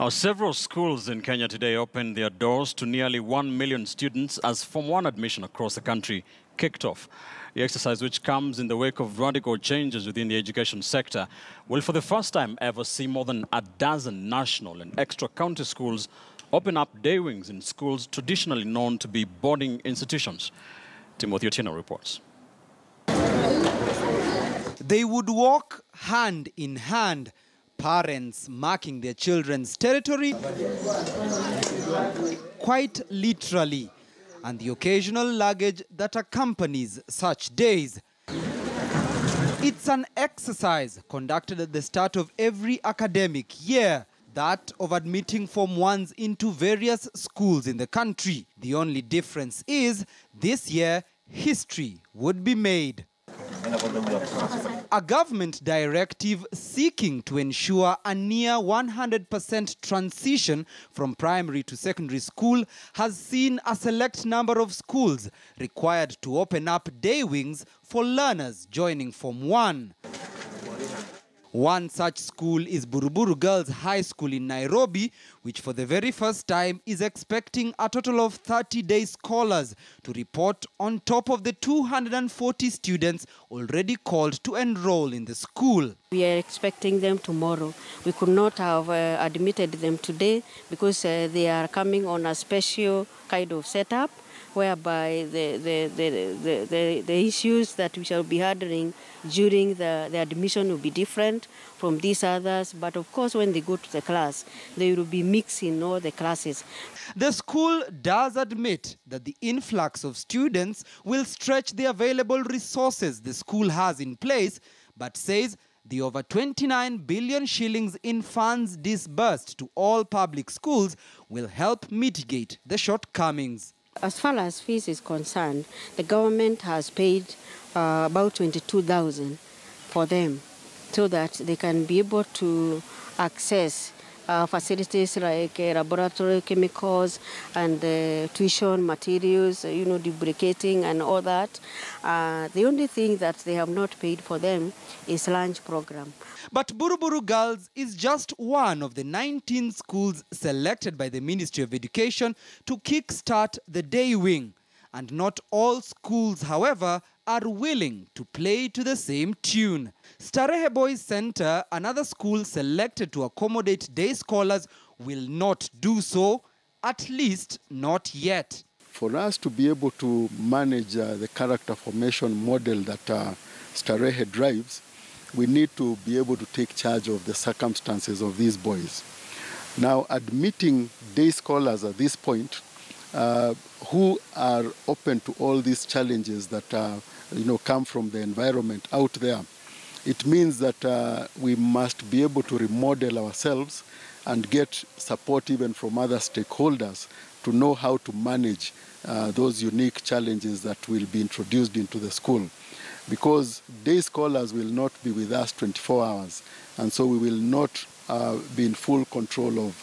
Several schools in Kenya today opened their doors to nearly 1 million students as Form 1 admission across the country kicked off. The exercise, which comes in the wake of radical changes within the education sector, will for the first time ever see more than a dozen national and extra-county schools open up day wings in schools traditionally known to be boarding institutions. Timothy Otieno reports. They would walk hand in hand, parents marking their children's territory quite literally, and the occasional luggage that accompanies such days. It's an exercise conducted at the start of every academic year, that of admitting Form 1s into various schools in the country. The only difference is this year history would be made. A government directive seeking to ensure a near 100% transition from primary to secondary school has seen a select number of schools required to open up day wings for learners joining Form 1. One such school is Buruburu Girls High School in Nairobi, which for the very first time is expecting a total of 30-day scholars to report on top of the 240 students already called to enroll in the school. We are expecting them tomorrow. We could not have admitted them today because they are coming on a special kind of setup, whereby the issues that we shall be handling during the admission will be different from these others. But of course, when they go to the class, they will be mixing all the classes. The school does admit that the influx of students will stretch the available resources the school has in place, but says the over 29 billion shillings in funds disbursed to all public schools will help mitigate the shortcomings. As far as fees is concerned, the government has paid about 22,000 for them so that they can be able to access facilities like laboratory chemicals and tuition materials, lubricating and all that. The only thing that they have not paid for them is lunch program. But Buruburu Girls is just one of the 19 schools selected by the Ministry of Education to kickstart the day wing. And not all schools, however, are willing to play to the same tune. Starehe Boys Center, another school selected to accommodate day scholars, will not do so, at least not yet. For us to be able to manage the character formation model that Starehe drives, we need to be able to take charge of the circumstances of these boys. Now, admitting day scholars at this point, who are open to all these challenges that come from the environment out there, it means that we must be able to remodel ourselves and get support even from other stakeholders to know how to manage those unique challenges that will be introduced into the school. Because day scholars will not be with us 24 hours, and so we will not be in full control of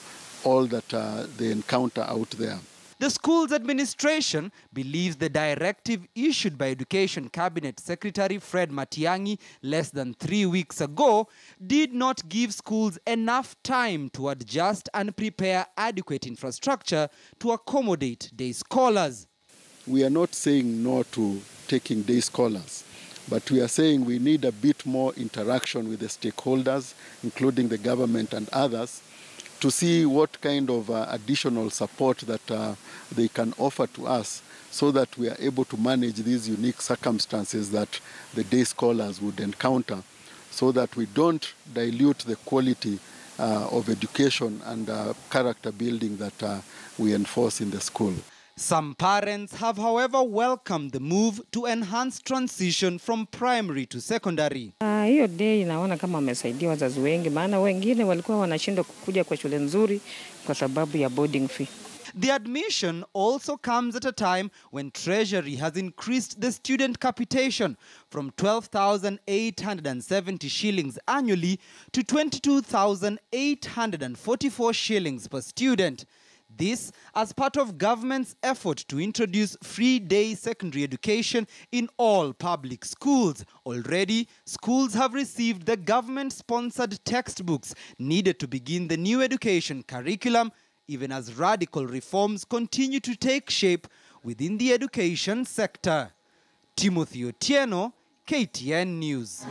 all that they encounter out there. The school's administration believes the directive issued by Education Cabinet Secretary Fred Matiang'i less than 3 weeks ago did not give schools enough time to adjust and prepare adequate infrastructure to accommodate day scholars. We are not saying no to taking day scholars, but we are saying we need a bit more interaction with the stakeholders, including the government and others, to see what kind of additional support that they can offer to us so that we are able to manage these unique circumstances that the day scholars would encounter, so that we don't dilute the quality of education and character building that we enforce in the school. Some parents have, however, welcomed the move to enhance transition from primary to secondary. Hiyo day naona kama wamesaidia wazazi wengi, maana wengine walikuwa wanashindwa kukuja kwa shule nzuri kwa sababu ya boarding fee. The admission also comes at a time when Treasury has increased the student capitation from 12,870 shillings annually to 22,844 shillings per student. This as part of government's effort to introduce free day secondary education in all public schools. Already, schools have received the government-sponsored textbooks needed to begin the new education curriculum, even as radical reforms continue to take shape within the education sector. Timothy Otieno, KTN News.